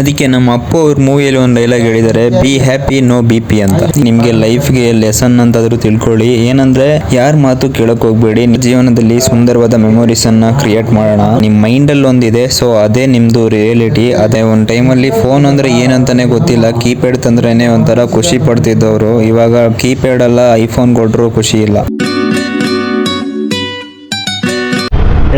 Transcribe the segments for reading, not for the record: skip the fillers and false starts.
ಅದಕ್ಕೆ ನಮ್ಮ ಅಪ್ಪ ಅವ್ರ ಮೂವಿಯಲ್ಲಿ ಒಂದು ಡೈಲಾಗ್ ಹೇಳಿದ್ದಾರೆ, be happy no B P ಅಂತ. ನಿಮ್ಗೆ ಲೈಫ್ಗೆ ಲೆಸನ್ ಅಂತಾದ್ರೂ ತಿಳ್ಕೊಳ್ಳಿ. ಏನಂದ್ರೆ ಯಾರ ಮಾತು ಕೇಳಕ್ ಹೋಗ್ಬೇಡಿ. ಜೀವನದಲ್ಲಿ ಸುಂದರವಾದ ಮೆಮೊರೀಸ್ ಅನ್ನ ಕ್ರಿಯೇಟ್ ಮಾಡೋಣ. ನಿಮ್ ಮೈಂಡ್ ಅಲ್ಲಿ ಒಂದಿದೆ, ಸೊ ಅದೇ ನಿಮ್ದು ರಿಯಾಲಿಟಿ. ಅದೇ ಒಂದ್ ಟೈಮಲ್ಲಿ ಫೋನ್ ಅಂದ್ರೆ ಏನಂತಾನೆ ಗೊತ್ತಿಲ್ಲ, ಕೀಪ್ಯಾಡ್ ತಂದ್ರೇನೆ ಒಂಥರ ಖುಷಿ ಪಡ್ತಿದ್ದವ್ರು. ಇವಾಗ ಕೀಪ್ಯಾಡ್ ಅಲ್ಲ, ಐಫೋನ್ ಕೊಟ್ರು ಖುಷಿ ಇಲ್ಲ.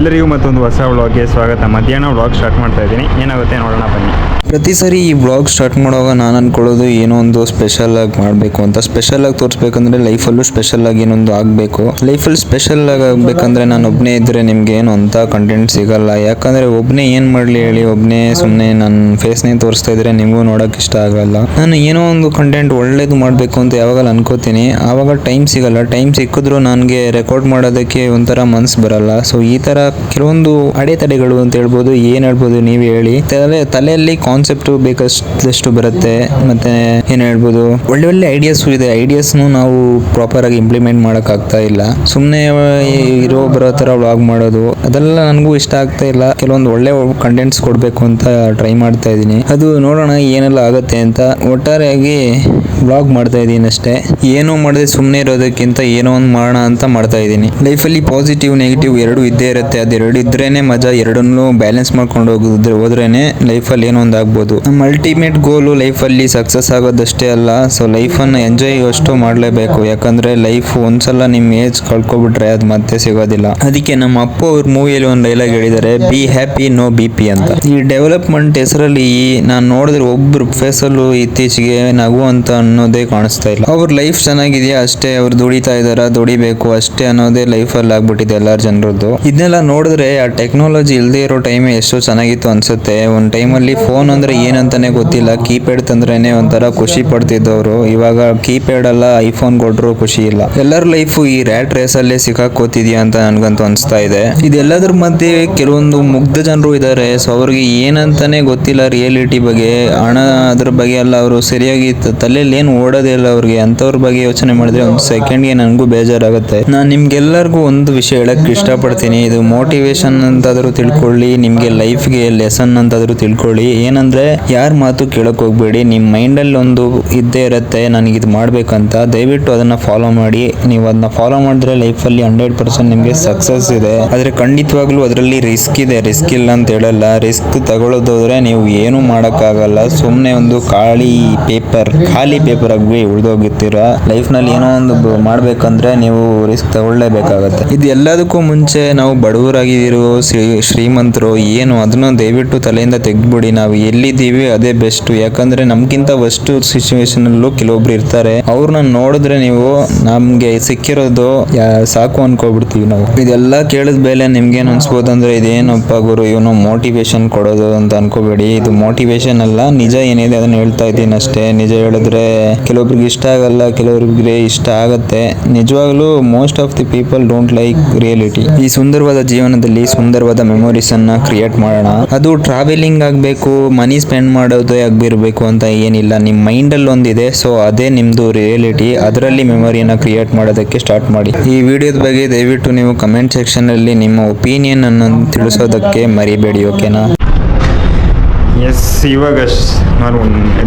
ಎಲ್ಲರಿಗೂ ಮತ್ತೊಂದು ಹೊಸ ವ್ಲಾಗ್ಗೆ ಸ್ವಾಗತ. ಮಧ್ಯಾಹ್ನ ವ್ಲಾಗ್ ಸ್ಟಾರ್ಟ್ ಮಾಡ್ತಾ ಇದ್ದೀನಿ, ಏನಾಗುತ್ತೆ ನೋಡೋಣ ಬನ್ನಿ. ಪ್ರತಿ ಸರಿ ಈ ವ್ಲಾಗ್ ಸ್ಟಾರ್ಟ್ ಮಾಡುವಾಗ ನಾನು ಅನ್ಕೊಳ್ಳೋದು ಏನೋ ಒಂದು ಸ್ಪೆಷಲ್ ಆಗಿ ಮಾಡಬೇಕು ಅಂತ. ಸ್ಪೆಷಲ್ ಆಗಿ ತೋರಿಸ್ಬೇಕಂದ್ರೆ ಲೈಫಲ್ಲೂ ಸ್ಪೆಷಲ್ ಆಗಿ ಏನೊಂದು ಆಗಬೇಕು. ಲೈಫಲ್ಲಿ ಸ್ಪೆಷಲ್ ಆಗಿ ಆಗಬೇಕಂದ್ರೆ ನಾನು ಒಬ್ಬನೇ ಇದ್ದರೆ ನಿಮ್ಗೆ ಏನು ಅಂತ ಕಂಟೆಂಟ್ ಸಿಗಲ್ಲ. ಯಾಕಂದರೆ ಒಬ್ಬನೇ ಏನು ಮಾಡಲಿ ಹೇಳಿ, ಒಬ್ಬನೇ ಸುಮ್ಮನೆ ನನ್ನ ಫೇಸ್ನೇ ತೋರಿಸ್ತಾ ಇದ್ರೆ ನಿಮಗೂ ನೋಡೋಕೆ ಇಷ್ಟ ಆಗಲ್ಲ. ನಾನು ಏನೋ ಒಂದು ಕಂಟೆಂಟ್ ಒಳ್ಳೇದು ಮಾಡಬೇಕು ಅಂತ ಯಾವಾಗಲೂ ಅನ್ಕೋತೀನಿ, ಆವಾಗ ಟೈಮ್ ಸಿಗಲ್ಲ. ಟೈಮ್ ಸಿಕ್ಕಿದ್ರು ನನಗೆ ರೆಕಾರ್ಡ್ ಮಾಡೋದಕ್ಕೆ ಒಂಥರ ಮನ್ಸು ಬರಲ್ಲ. ಸೊ ಈ ಥರ ಕೆಲವೊಂದು ಅಡೆತಡೆಗಳು ಅಂತ ಹೇಳ್ಬೋದು. ಏನು ಹೇಳ್ಬೋದು ನೀವೇ ಹೇಳಿ. ತಲೆಯಲ್ಲಿ ಕಾನ್ಸೆಪ್ಟ್ ಬೇಕಷ್ಟು ಬರುತ್ತೆ, ಮತ್ತೆ ಏನ್ ಹೇಳ್ಬೋದು, ಒಳ್ಳೆ ಒಳ್ಳೆ ಐಡಿಯಾಸ್ ಇದೆ. ಐಡಿಯಾಸ್ನು ನಾವು ಪ್ರಾಪರ್ ಆಗಿ ಇಂಪ್ಲಿಮೆಂಟ್ ಮಾಡಕ್ ಆಗ್ತಾ ಇಲ್ಲ. ಸುಮ್ಮನೆ ಬರೋ ತರ ವ್ಲಾಗ್ ಮಾಡೋದು ಅದೆಲ್ಲ ನನಗೂ ಇಷ್ಟ ಆಗ್ತಾ ಇಲ್ಲ. ಕೆಲವೊಂದು ಒಳ್ಳೆ ಕಂಟೆಂಟ್ಸ್ ಕೊಡ್ಬೇಕು ಅಂತ ಟ್ರೈ ಮಾಡ್ತಾ ಇದ್ದೀನಿ. ಅದು ನೋಡೋಣ ಏನೆಲ್ಲ ಆಗುತ್ತೆ ಅಂತ. ಒಟ್ಟಾರೆಯಾಗಿ ವ್ಲಾಗ್ ಮಾಡ್ತಾ ಇದ್ದೀನಿ ಅಷ್ಟೇ. ಏನೋ ಮಾಡದೆ ಸುಮ್ಮನೆ ಇರೋದಕ್ಕಿಂತ ಏನೋ ಒಂದು ಮಾಡೋಣ ಅಂತ ಮಾಡ್ತಾ ಇದ್ದೀನಿ. ಲೈಫಲ್ಲಿ ಪಾಸಿಟಿವ್ ನೆಗೆಟಿವ್ ಎರಡು ಇದ್ದೇ ಇರುತ್ತೆ. ಅದೆರಡು ಇದ್ರೇನೆ ಮಜಾ. ಎರಡನ್ನೂ ಬ್ಯಾಲೆನ್ಸ್ ಮಾಡ್ಕೊಂಡು ಹೋದ್ರೇನೆ ಲೈಫಲ್ಲಿ ಏನೋ ಒಂದು ಆಗ್ಬೋದು. ನಮ್ಮ ಅಲ್ಟಿಮೇಟ್ ಗೋಲು ಲೈಫಲ್ಲಿ ಸಕ್ಸಸ್ ಆಗೋದಷ್ಟೇ ಅಲ್ಲ, ಸೊ ಲೈಫನ್ನು ಎಂಜಾಯ್ ಅಷ್ಟು ಮಾಡಲೇಬೇಕು. ಯಾಕಂದ್ರೆ ಲೈಫ್ ಒಂದ್ಸಲ ನಿಮ್ಮ ಏಜ್ ಕಳ್ಕೊಬಿಟ್ರೆ ಅದು ಮತ್ತೆ ಸಿಗೋದಿಲ್ಲ. ಅದಕ್ಕೆ ನಮ್ಮ ಅಪ್ಪ ಅವ್ರ ಮೂವಿಯಲ್ಲಿ ಒಂದು ಡೈಲಾಗ್ ಹೇಳಿದ್ದಾರೆ, be happy no B P ಅಂತ. ಈ ಡೆವಲಪ್ಮೆಂಟ್ ಹೆಸರಲ್ಲಿ ನಾನು ನೋಡಿದ್ರೆ ಒಬ್ರು ಫೇಸಲ್ಲೂ ಇತ್ತೀಚೆಗೆ ನಗು ಅಂತ ಅನ್ನೋದೇ ಕಾಣಿಸ್ತಾ ಇಲ್ಲ. ಅವ್ರ ಲೈಫ್ ಚೆನ್ನಾಗಿದೆಯಾ ಅಷ್ಟೇ, ಅವ್ರು ದುಡಿತಾ ಇದಾರ, ದುಡಿಬೇಕು ಅಷ್ಟೇ ಅನ್ನೋದೇ ಲೈಫಲ್ಲಿ ಆಗ್ಬಿಟ್ಟಿದೆ ಎಲ್ಲಾರ ಜನರದ್ದು. ಇದನ್ನೆಲ್ಲ ನೋಡಿದ್ರೆ ಆ ಟೆಕ್ನಾಲಜಿ ಇಲ್ಲದೆ ಇರೋ ಟೈಮೇ ಎಷ್ಟೋ ಚೆನ್ನಾಗಿತ್ತು ಅನ್ಸುತ್ತೆ. ಒಂದು ಟೈಮಲ್ಲಿ ಫೋನ್ ಅಂದ್ರೆ ಏನಂತಾನೆ ಗೊತ್ತಿಲ್ಲ, ಕೀಪ್ಯಾಡ್ ತಂದ್ರೇನೆ ಒಂಥರ ಖುಷಿ ಪಡ್ತಿದ್ದವ್ರು. ಇವಾಗ ಕೀಪ್ಯಾಡ್ ಅಲ್ಲ, ಐಫೋನ್ ಕೊಟ್ರು ಖುಷಿ ಇಲ್ಲ. ಎಲ್ಲರ ಲೈಫ್ ಈ ರ್ಯಾಟ್ ರೇಸ್ ಅಲ್ಲೇ ಸಿಕ್ಕಾಕೋತಿದ್ಯಾ ಅಂತ ನನ್ಗಂತೂ ಅನ್ಸ್ತಾ ಇದೆ. ಇದೆಲ್ಲದ್ರ ಮಧ್ಯೆ ಕೆಲವೊಂದು ಮುಗ್ಧ ಜನರು ಇದ್ದಾರೆ. ಸೊ ಅವ್ರಿಗೆ ಏನಂತಾನೆ ಗೊತ್ತಿಲ್ಲ ರಿಯಾಲಿಟಿ ಬಗ್ಗೆ, ಹಣ ಅದ್ರ ಬಗ್ಗೆ ಎಲ್ಲ ಅವರು ಸರಿಯಾಗಿ ತಲೆಯಲ್ಲಿ ಏನು ಓಡೋದೇ ಇಲ್ಲ ಅವ್ರಿಗೆ. ಅಂತವ್ರ ಬಗ್ಗೆ ಯೋಚನೆ ಮಾಡಿದ್ರೆ ಒಂದು ಸೆಕೆಂಡ್ಗೆ ನನಗೂ ಬೇಜಾರಾಗುತ್ತೆ. ನಾನು ನಿಮ್ಗೆಲ್ಲರಿಗೂ ಒಂದು ವಿಷಯ ಹೇಳಕ್ ಇಷ್ಟಪಡ್ತೀನಿ. ಇದು ಮೋಟಿವೇಶನ್ ಅಂತಾದ್ರೂ ತಿಳ್ಕೊಳ್ಳಿ, ನಿಮ್ಗೆ ಲೈಫ್ಗೆ ಲೆಸನ್ ಅಂತಾದ್ರೂ ತಿಳ್ಕೊಳ್ಳಿ. ಏನಂದ್ರೆ ಯಾರ ಮಾತು ಕೇಳಕ್ ಹೋಗ್ಬೇಡಿ. ನಿಮ್ ಮೈಂಡ್ ಅಲ್ಲಿ ಒಂದು ಇದ್ದೇ ಇರುತ್ತೆ, ನನಗೆ ಇದು ಮಾಡ್ಬೇಕಂತ. ದಯವಿಟ್ಟು ಅದನ್ನ ಫಾಲೋ ಮಾಡಿ. ನೀವು ಅದನ್ನ ಫಾಲೋ ಮಾಡಿದ್ರೆ ಲೈಫಲ್ಲಿ 100% ನಿಮ್ಗೆ ಸಕ್ಸಸ್ ಇದೆ. ಆದ್ರೆ ಖಂಡಿತವಾಗ್ಲೂ ಅದರಲ್ಲಿ ರಿಸ್ಕ್ ಇದೆ. ರಿಸ್ಕ್ ಇಲ್ಲ ಅಂತ ಹೇಳಲ್ಲ. ರಿಸ್ಕ್ ತಗೊಳ್ಳೋದಾದ್ರೆ ನೀವು ಏನು ಮಾಡಕ್ಕಾಗಲ್ಲ. ಸುಮ್ಮನೆ ಒಂದು ಖಾಲಿ ಪೇಪರ್ ಆಗಿ ಉಳಿದೋಗಿರ್ತೀರ. ಲೈಫ್ ನಲ್ಲಿ ಏನೋ ಒಂದು ಮಾಡ್ಬೇಕಂದ್ರೆ ನೀವು ರಿಸ್ಕ್ ತಗೊಳ್ಳೇಬೇಕಾಗತ್ತೆ. ಇದು ಎಲ್ಲದಕ್ಕೂ ಮುಂಚೆ ನಾವು ಬಡವರಾಗಿರೋ ಶ್ರೀಮಂತರು ಏನು ಅದನ್ನ ದಯವಿಟ್ಟು ತಲೆಯಿಂದ ತೆಗ್ದ್ಬಿಡಿ. ನಾವು ಎಲ್ಲಿದ್ದೀವಿ ಅದೇ ಬೆಸ್ಟ್. ಯಾಕಂದ್ರೆ ನಮ್ಗಿಂತ ವರ್ಸ್ಟ್ ಸಿಚುವೇಶನ್ ಅಲ್ಲೂ ಕೆಲವೊಬ್ರು ಇರ್ತಾರೆ. ಅವ್ರನ್ನ ನೋಡಿದ್ರೆ ನೀವು ನಮ್ಗೆ ಸಿಕ್ಕಿರೋದು ಸಾಕು ಅನ್ಕೋಬಿಡ್ತೀವಿ ನಾವು. ಇದೆಲ್ಲ ಕೇಳಿದ ಮೇಲೆ ನಿಮ್ಗೇನು ಅನ್ಸ್ಬೋದು ಅಂದ್ರೆ ಇದೇನಪ್ಪ ಗುರು ಇವನು ಮೋಟಿವೇಶನ್ ಕೊಡೋದು ಅಂತ ಅನ್ಕೋಬೇಡಿ. ಇದು ಮೋಟಿವೇಶನ್ ಅಲ್ಲ, ನಿಜ ಏನಿದೆ ಅದನ್ನ ಹೇಳ್ತಾ ಇದ್ದೀನಿ ಅಷ್ಟೇ. ನಿಜ ಹೇಳಿದ್ರೆ ಕೆಲವೊಬ್ರಿಗೆ ಇಷ್ಟ ಆಗಲ್ಲ, ಕೆಲವೊಬ್ರಿಗೆ ಇಷ್ಟ ಆಗತ್ತೆ. ನಿಜವಾಗ್ಲೂ most of the people don't like reality. ಈ ಸುಂದರವಾದ ಜೀವನದಲ್ಲಿ ಸುಂದರವಾದ ಮೆಮೊರೀಸ್ ಅನ್ನ ಕ್ರಿಯೇಟ್ ಮಾಡೋಣ. ಅದು ಟ್ರಾವೆಲಿಂಗ್ ಆಗಬೇಕು, ಮನಿ ಸ್ಪೆಂಡ್ ಮಾಡೋದೇ ಆಗಿರ್ಬೇಕು ಅಂತ ಏನಿಲ್ಲ. ನಿಮ್ಮ ಮೈಂಡ್ ಅಲ್ಲಿ ಒಂದಿದೆ, ಸೊ ಅದೇ ನಿಮ್ದು ರಿಯಾಲಿಟಿ. ಅದರಲ್ಲಿ ಮೆಮೊರಿಯನ್ನ ಕ್ರಿಯೇಟ್ ಮಾಡೋದಕ್ಕೆ ಸ್ಟಾರ್ಟ್ ಮಾಡಿ. ಈ ವಿಡಿಯೋದ ಬಗ್ಗೆ ದಯವಿಟ್ಟು ನೀವು ಕಮೆಂಟ್ ಸೆಕ್ಷನ್ ಅಲ್ಲಿ ನಿಮ್ಮ ಒಪಿನಿಯನ್ ಅನ್ನು ತಿಳಿಸೋದಕ್ಕೆ ಮರಿಬೇಡಿ, ಓಕೆನಾ? ಎಸ್, ಇವಾಗ ನಾನು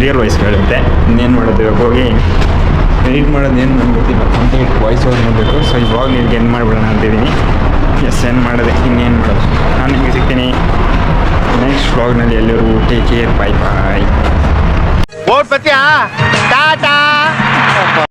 ರಿಯಲ್ ವಾಯ್ಸ್ ಹೇಳುತ್ತೆ. ಇನ್ನೇನು ಮಾಡೋದು, ಇವಾಗ ಹೋಗಿ ಎಡಿಟ್ ಮಾಡೋದು ಏನು ನನಗೆ ಗೊತ್ತಿಲ್ಲ. ಕಂಪ್ಲೀಟ್ ವಾಯ್ಸ್ ಓವರ್ ಮಾಡಬೇಕು. ಸೊ ಇವಾಗ ನಿಮ್ಗೆ ಏನು ಮಾಡಿಬಿಡೋಣ ಅಂತಿದ್ದೀನಿ. ಎಸ್, ಏನು ಮಾಡೋದೆ, ಇನ್ನೇನು ಮಾಡೋದು. ನಾನು ನಿಮಗೆ ಸಿಗ್ತೀನಿ ನೆಕ್ಸ್ಟ್ ವ್ಲಾಗ್ನಲ್ಲಿ. ಎಲ್ಲರೂ ಟೇಕ್ ಕೇರ್, ಬಾಯ್ ಬಾಯ್.